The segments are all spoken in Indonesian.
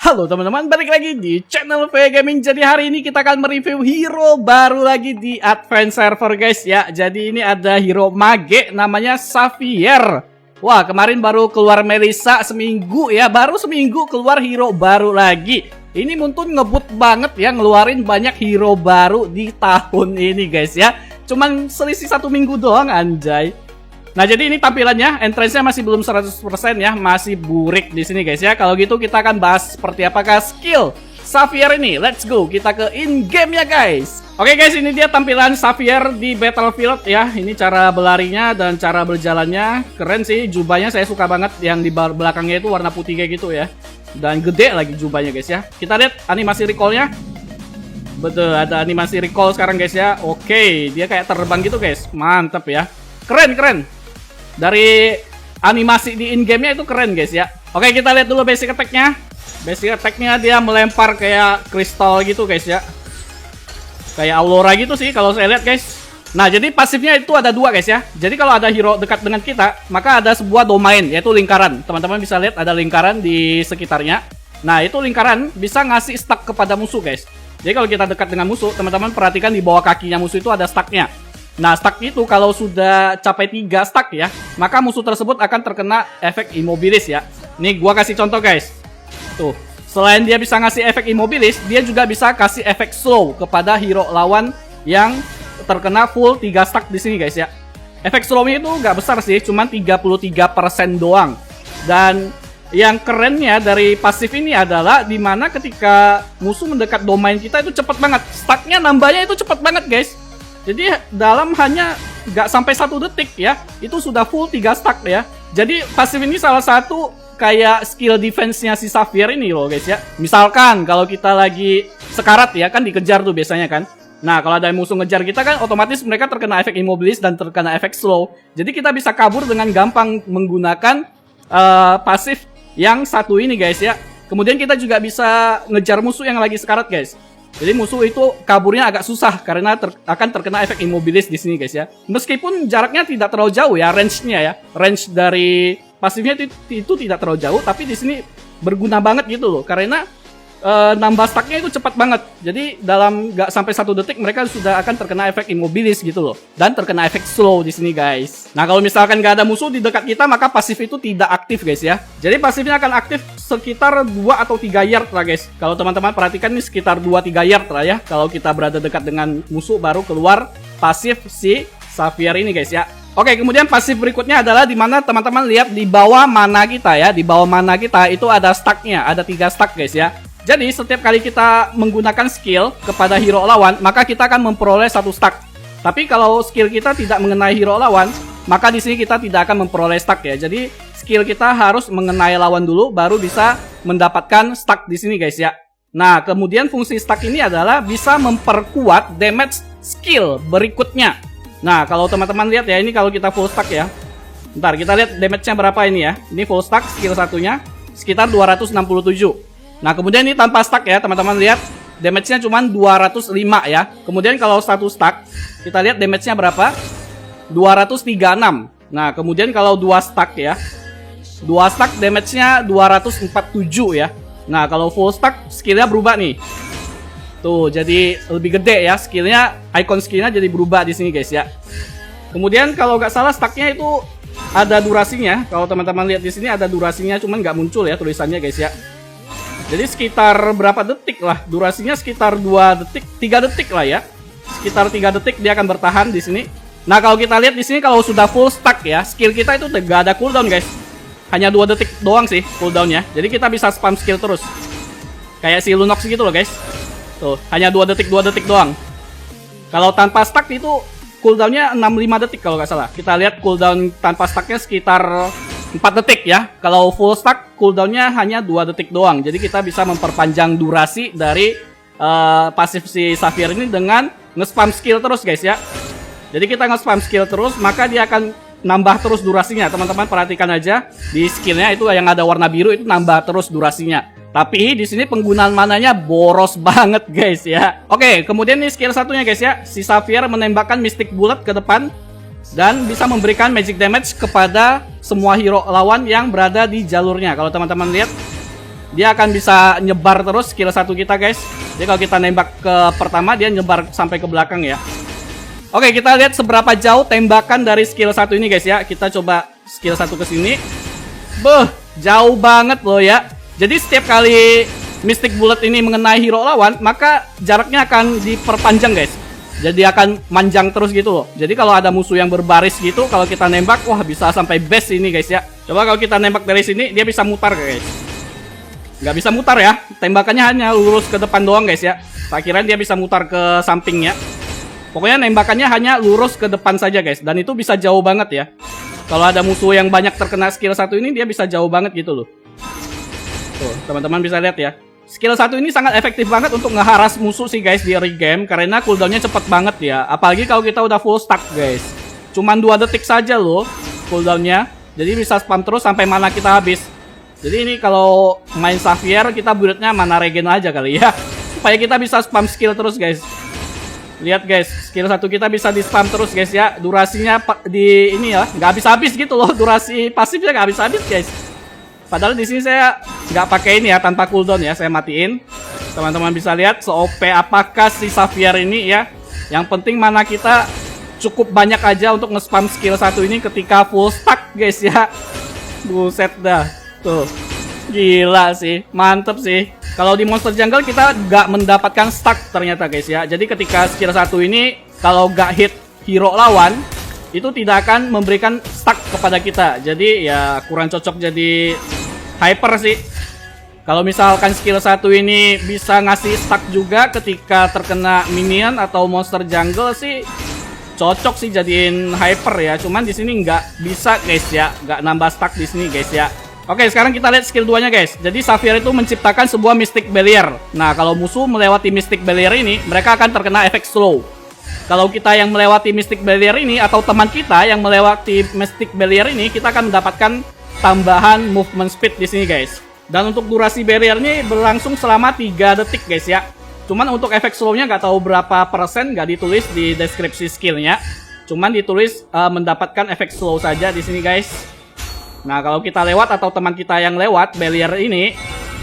Halo teman-teman, balik lagi di channel VG Gaming. Jadi hari ini kita akan mereview hero baru lagi di Advance Server guys ya. Jadi ini ada hero mage namanya Xavier. Wah, kemarin baru keluar Melissa seminggu ya. Baru seminggu keluar hero baru lagi. Ini Muntun ngebut banget ya, ngeluarin banyak hero baru di tahun ini guys ya. Cuman selisih 1 minggu doang anjay. Nah, jadi ini tampilannya, entrance-nya masih belum 100% ya, masih burik di sini guys ya. Kalau gitu kita akan bahas seperti apakah skill Xavier ini. Let's go, kita ke in-game ya guys. Oke guys, ini dia tampilan Xavier di Battlefield ya. Ini cara berlarinya dan cara berjalannya. Keren sih, jubahnya saya suka banget. Yang di belakangnya itu warna putih kayak gitu ya. Dan gede lagi jubahnya guys ya. Kita lihat animasi recall-nya. Betul, ada animasi recall sekarang guys ya. Oke, dia kayak terbang gitu guys. Mantap ya. Keren, keren. Dari animasi di in-game-nya itu keren guys ya. Oke, kita lihat dulu basic attack-nya. Basic attack-nya dia melempar kayak kristal gitu guys ya. Kayak aurora gitu sih kalau saya lihat guys. Nah, jadi pasifnya itu ada 2 guys ya. Jadi kalau ada hero dekat dengan kita, maka ada sebuah domain, yaitu lingkaran. Teman-teman bisa lihat ada lingkaran di sekitarnya. Nah, itu lingkaran bisa ngasih stack kepada musuh guys. Jadi kalau kita dekat dengan musuh, teman-teman perhatikan di bawah kakinya musuh itu ada stack-nya. Nah, stack itu kalau sudah capai 3 stack ya, maka musuh tersebut akan terkena efek immobilis ya. Nih gua kasih contoh guys. Tuh, selain dia bisa ngasih efek immobilis, dia juga bisa kasih efek slow kepada hero lawan yang terkena full 3 stack di sini guys ya. Efek slownya itu nggak besar sih, cuma 33% doang. Dan yang kerennya dari pasif ini adalah dimana ketika musuh mendekat domain kita itu cepet banget. Stacknya nambahnya itu cepet banget guys. Jadi dalam hanya nggak sampai 1 detik ya, itu sudah full 3 stack ya. Jadi pasif ini salah satu kayak skill defense-nya si Xavier ini loh guys ya. Misalkan kalau kita lagi sekarat ya, kan dikejar tuh biasanya kan. Nah, kalau ada musuh ngejar kita kan otomatis mereka terkena efek immobilis dan terkena efek slow. Jadi kita bisa kabur dengan gampang menggunakan pasif yang satu ini guys ya. Kemudian kita juga bisa ngejar musuh yang lagi sekarat guys. Jadi musuh itu kaburnya agak susah karena akan terkena efek immobilis di sini guys ya. Meskipun jaraknya tidak terlalu jauh ya, range-nya ya. Range dari pasifnya itu tidak terlalu jauh, tapi di sini berguna banget gitu loh. Karena nambah stacknya itu cepat banget. Jadi dalam nggak sampai 1 detik mereka sudah akan terkena efek immobilis gitu loh. Dan terkena efek slow di sini guys. Nah, kalau misalkan nggak ada musuh di dekat kita, maka pasif itu tidak aktif guys ya. Jadi pasifnya akan aktif sekitar 2 atau 3 yard lah guys. Kalau teman-teman perhatikan nih sekitar 2-3 yard lah ya. Kalau kita berada dekat dengan musuh baru keluar pasif si Xavier ini guys ya. Oke, kemudian pasif berikutnya adalah dimana teman-teman lihat di bawah mana kita ya. Di bawah mana kita itu ada stacknya, ada 3 stack guys ya. Jadi setiap kali kita menggunakan skill kepada hero lawan, maka kita akan memperoleh 1 stack. Tapi kalau skill kita tidak mengenai hero lawan, maka di sini kita tidak akan memperoleh stack ya. Jadi skill kita harus mengenai lawan dulu, baru bisa mendapatkan stack di sini guys ya. Nah, kemudian fungsi stack ini adalah bisa memperkuat damage skill berikutnya. Nah, kalau teman-teman lihat ya, ini kalau kita full stack ya. Bentar, kita lihat damage-nya berapa ini ya. Ini full stack skill satunya sekitar 267. Nah, kemudian ini tanpa stack ya, teman-teman lihat. Damage-nya cuma 205 ya. Kemudian kalau 1 stack, kita lihat damage-nya berapa? 236. Nah, kemudian kalau 2 stack ya. 2 stack damage-nya 247 ya. Nah, kalau full stack skill-nya berubah nih. Tuh, jadi lebih gede ya skillnya, icon skillnya jadi berubah di sini guys ya. Kemudian kalau nggak salah stacknya itu ada durasinya. Kalau teman-teman lihat di sini ada durasinya, cuman nggak muncul ya tulisannya guys ya. Jadi sekitar berapa detik lah, durasinya sekitar 2 detik, 3 detik lah ya. Sekitar 3 detik dia akan bertahan di sini. Nah, kalau kita lihat di sini kalau sudah full stack ya, skill kita itu nggak ada cooldown guys. Hanya 2 detik doang sih cooldownnya. Jadi kita bisa spam skill terus. Kayak si Lunox gitu loh guys. Tuh, hanya 2 detik doang. Kalau tanpa stack itu cooldownnya 65 detik kalau nggak salah. Kita lihat cooldown tanpa stacknya sekitar 4 detik ya. Kalau full stack cooldownnya hanya 2 detik doang. Jadi kita bisa memperpanjang durasi dari pasif si Xavier ini dengan nge-spam skill terus guys ya. Jadi kita nge-spam skill terus, maka dia akan nambah terus durasinya. Teman-teman perhatikan aja di skillnya itu yang ada warna biru itu nambah terus durasinya. Tapi di sini penggunaan mananya boros banget guys ya. Oke, kemudian nih skill satunya guys ya. Si Xavier menembakkan Mystic Bullet ke depan dan bisa memberikan magic damage kepada semua hero lawan yang berada di jalurnya. Kalau teman-teman lihat, dia akan bisa nyebar terus skill 1 kita guys. Jadi kalau kita nembak ke pertama, dia nyebar sampai ke belakang ya. Oke, kita lihat seberapa jauh tembakan dari skill 1 ini guys ya. Kita coba skill 1 ke sini. Beuh, jauh banget loh ya. Jadi setiap kali Mystic Bullet ini mengenai hero lawan, maka jaraknya akan diperpanjang guys. Jadi akan manjang terus gitu loh. Jadi kalau ada musuh yang berbaris gitu, kalau kita nembak, wah bisa sampai base ini guys ya. Coba kalau kita nembak dari sini, dia bisa mutar guys. Nggak bisa mutar ya, tembakannya hanya lurus ke depan doang guys ya. Tak kira dia bisa mutar ke sampingnya. Pokoknya nembakannya hanya lurus ke depan saja guys. Dan itu bisa jauh banget ya. Kalau ada musuh yang banyak terkena skill 1 ini, dia bisa jauh banget gitu loh. Tuh, teman-teman bisa lihat ya. Skill 1 ini sangat efektif banget untuk ngeharas musuh sih guys di early game. Karena cooldownnya cepet banget ya. Apalagi kalau kita udah full stack guys. Cuman 2 detik saja loh cooldownnya. Jadi bisa spam terus sampai mana kita habis. Jadi ini kalau main Xavier, kita build-nya mana regen aja kali ya. Supaya kita bisa spam skill terus guys. Lihat guys, skill 1 kita bisa di spam terus guys ya. Durasinya di ini ya, nggak habis-habis gitu loh. Durasi pasifnya nggak habis-habis guys. Padahal di sini saya nggak pakai ini ya, tanpa cooldown ya, saya matiin. Teman-teman bisa lihat se-OP apakah si Xavier ini ya. Yang penting mana kita cukup banyak aja untuk nge-spam skill 1 ini ketika full stack guys ya. Buset dah. Tuh, gila sih, mantep sih. Kalau di Monster Jungle kita nggak mendapatkan stack ternyata guys ya. Jadi ketika skill 1 ini kalau nggak hit hero lawan, itu tidak akan memberikan stack kepada kita. Jadi ya kurang cocok jadi hyper sih. Kalau misalkan skill 1 ini bisa ngasih stack juga ketika terkena minion atau Monster Jungle sih, cocok sih jadiin hyper ya. Cuman di sini nggak bisa guys ya, nggak nambah stack di sini guys ya. Oke, sekarang kita lihat skill 2-nya guys. Jadi Xavier itu menciptakan sebuah Mystic Barrier. Nah, kalau musuh melewati Mystic Barrier ini, mereka akan terkena efek slow. Kalau kita yang melewati Mystic Barrier ini, atau teman kita yang melewati Mystic Barrier ini, kita akan mendapatkan tambahan movement speed di sini guys. Dan untuk durasi barrier ini berlangsung selama 3 detik guys ya. Cuman untuk efek slow-nya nggak tahu berapa persen, nggak ditulis di deskripsi skillnya. Cuman ditulis mendapatkan efek slow saja di sini guys. Nah, kalau kita lewat atau teman kita yang lewat barrier ini,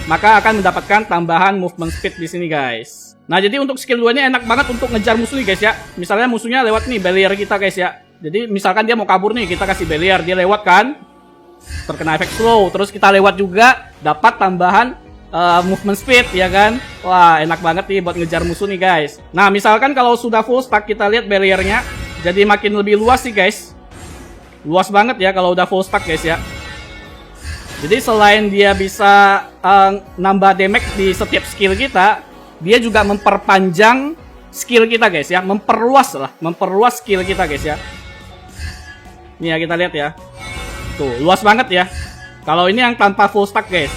maka akan mendapatkan tambahan movement speed di sini guys. Nah, jadi untuk skill 2 ini enak banget untuk ngejar musuh nih guys ya. Misalnya musuhnya lewat nih barrier kita guys ya. Jadi misalkan dia mau kabur nih, kita kasih barrier, dia lewat kan, terkena efek slow. Terus kita lewat juga, dapat tambahan movement speed ya kan. Wah, enak banget nih buat ngejar musuh nih guys. Nah, misalkan kalau sudah full stack, kita lihat barriernya jadi makin lebih luas sih guys. Luas banget ya kalau udah full stack guys ya. Jadi selain dia bisa nambah damage di setiap skill kita, dia juga memperpanjang skill kita guys ya. Memperluas skill kita guys ya. Nih ya, kita lihat ya. Tuh, luas banget ya. Kalau ini yang tanpa full stack guys.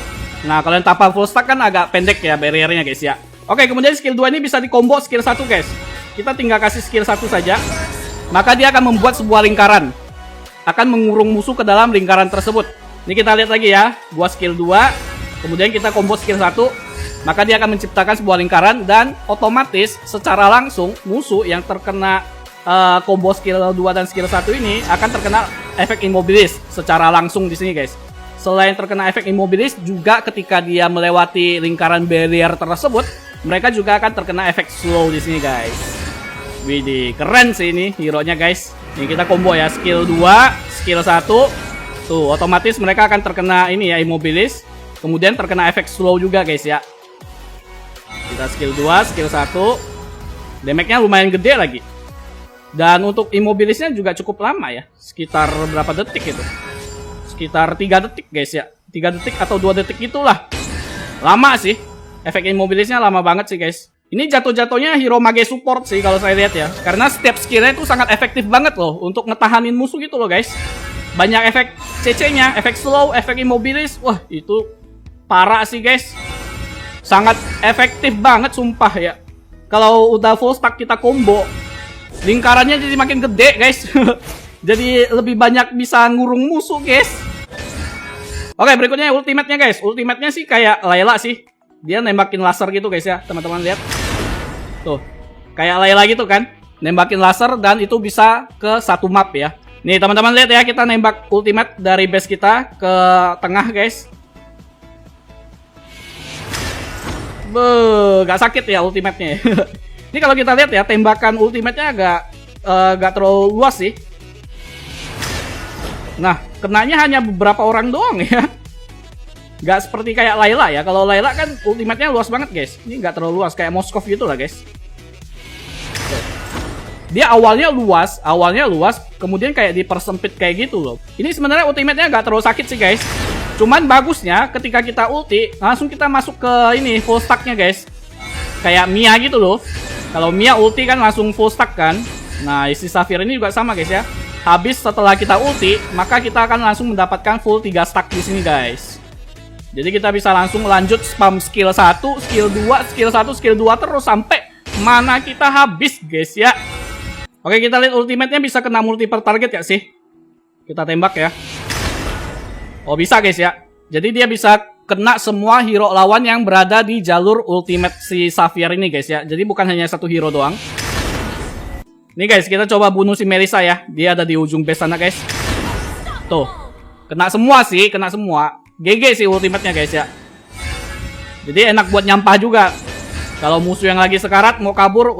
Nah, kalau yang tanpa full stack kan agak pendek ya barriernya guys ya. Oke, kemudian skill 2 ini bisa di combo skill 1 guys. Kita tinggal kasih skill 1 saja. Maka dia akan membuat sebuah lingkaran. Akan mengurung musuh ke dalam lingkaran tersebut. Ini kita lihat lagi ya. Buat skill 2. Kemudian kita combo skill 1. Maka dia akan menciptakan sebuah lingkaran. Dan otomatis secara langsung musuh yang terkena combo skill 2 dan skill 1 ini akan terkena efek immobilis secara langsung di sini guys. Selain terkena efek immobilis, juga ketika dia melewati lingkaran barrier tersebut, mereka juga akan terkena efek slow di sini guys. Widih, keren sih ini hero-nya guys. Ini kita combo ya, skill 2, skill 1. Tuh, otomatis mereka akan terkena ini ya, immobilis. Kemudian terkena efek slow juga guys ya. Kita skill 2, skill 1. Damage-nya lumayan gede lagi. Dan untuk immobilisnya juga cukup lama ya. Sekitar berapa detik itu? Sekitar 3 detik guys ya. 3 detik atau 2 detik itulah. Lama sih. Efek immobilisnya lama banget sih guys. Ini jatuh-jatuhnya hero mage support sih kalau saya lihat ya. Karena setiap skillnya itu sangat efektif banget loh untuk ngetahanin musuh gitu loh guys. Banyak efek CC-nya, efek slow, efek immobilis. Wah, itu parah sih guys. Sangat efektif banget sumpah ya. Kalau udah full stack kita combo, lingkarannya jadi makin gede guys. Jadi lebih banyak bisa ngurung musuh guys. Oke, berikutnya ultimate-nya guys. Ultimate-nya sih kayak Layla sih. Dia nembakin laser gitu guys ya, teman-teman lihat. Tuh, kayak Layla gitu kan. Nembakin laser dan itu bisa ke satu map ya. Nih teman-teman lihat ya, kita nembak ultimate dari base kita ke tengah guys. Gak sakit ya ultimate-nya. Ini kalau kita lihat ya, tembakan ultimate-nya agak terlalu luas sih. Nah, kenanya hanya beberapa orang doang ya. Gak seperti kayak Layla ya. Kalau Layla kan ultimate-nya luas banget guys. Ini gak terlalu luas, kayak Moskov gitu lah guys. Dia awalnya luas, kemudian kayak dipersempit kayak gitu loh. Ini sebenarnya ultimate-nya gak terlalu sakit sih guys. Cuman bagusnya ketika kita ulti, langsung kita masuk ke ini full stack-nya guys. Kayak Mia gitu loh. Kalau Mia ulti kan langsung full stack kan. Nah, isi Sapphire ini juga sama guys ya. Habis setelah kita ulti, maka kita akan langsung mendapatkan full 3 stack di sini guys. Jadi kita bisa langsung lanjut spam skill 1, skill 2, skill 1, skill 2 terus sampai mana kita habis guys ya. Oke, kita lihat ultimate-nya bisa kena multiple target ya sih. Kita tembak ya. Oh, bisa guys ya. Jadi dia bisa kena semua hero lawan yang berada di jalur ultimate si Sapphire ini guys ya. Jadi bukan hanya satu hero doang. Nih guys, kita coba bunuh si Melissa ya. Dia ada di ujung base sana guys. Tuh. Kena semua sih, kena semua. GG sih ultimate-nya guys ya. Jadi enak buat nyampah juga. Kalau musuh yang lagi sekarat mau kabur,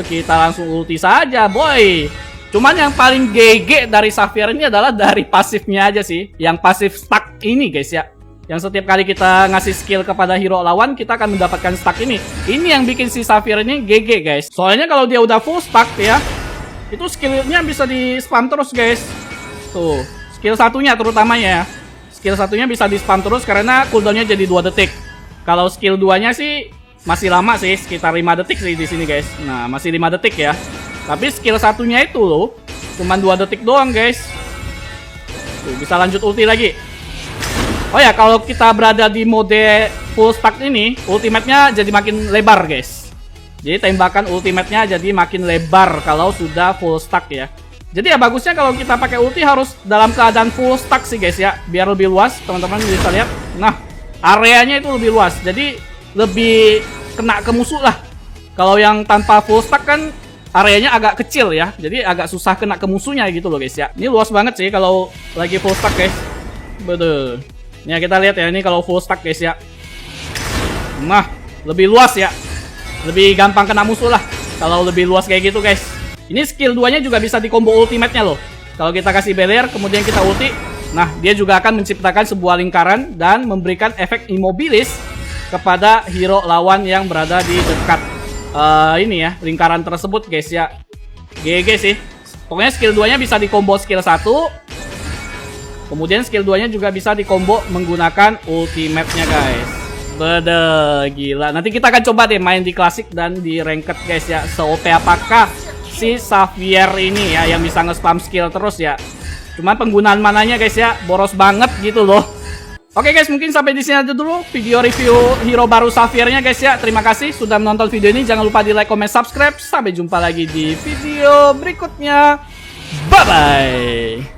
kita langsung ulti saja boy. Cuman yang paling GG dari Sapphire ini adalah dari pasifnya aja sih. Yang pasif stack ini guys ya. Yang setiap kali kita ngasih skill kepada hero lawan, kita akan mendapatkan stack ini. Ini yang bikin si Sapphire ini GG guys. Soalnya kalau dia udah full stack ya, itu skillnya bisa di spam terus guys. Tuh, skill satunya terutamanya ya. Skill satunya bisa di spam terus karena cooldownnya jadi 2 detik. Kalau skill 2-nya sih masih lama sih, sekitar 5 detik sih di sini guys. Nah, masih 5 detik ya. Tapi skill satunya itu loh, cuman 2 detik doang guys. Tuh, bisa lanjut ulti lagi. Oh ya, kalau kita berada di mode full stack ini, ultimate-nya jadi makin lebar guys. Jadi tembakan ultimate-nya jadi makin lebar kalau sudah full stack ya. Jadi ya bagusnya kalau kita pakai ulti harus dalam keadaan full stack sih guys ya, biar lebih luas. Teman-teman bisa lihat. Nah, areanya itu lebih luas. Jadi lebih kena ke musuh lah. Kalau yang tanpa full stack kan areanya agak kecil ya. Jadi agak susah kena ke musuhnya gitu loh guys ya. Ini luas banget sih kalau lagi full stack guys. Betul. Ya kita lihat ya, ini kalau full stack guys ya. Nah, lebih luas ya. Lebih gampang kena musuh lah kalau lebih luas kayak gitu guys. Ini skill 2-nya juga bisa di combo ultimate-nya loh. Kalau kita kasih barrier kemudian kita ulti, nah dia juga akan menciptakan sebuah lingkaran dan memberikan efek immobilis kepada hero lawan yang berada di dekat ini ya, lingkaran tersebut guys ya. GG sih. Pokoknya skill 2-nya bisa di combo skill 1. Kemudian skill 2-nya juga bisa di combo menggunakan ultimate-nya guys. Bede, gila. Nanti kita akan coba deh main di klasik dan di ranked guys ya. Se-OP apakah si Sapphire ini ya yang bisa nge-spam skill terus ya. Cuman penggunaan mananya guys ya, boros banget gitu loh. Oke guys, mungkin sampai di sini aja dulu video review hero baru Sapphire-nya guys ya. Terima kasih sudah menonton video ini. Jangan lupa di like, comment, subscribe. Sampai jumpa lagi di video berikutnya. Bye-bye.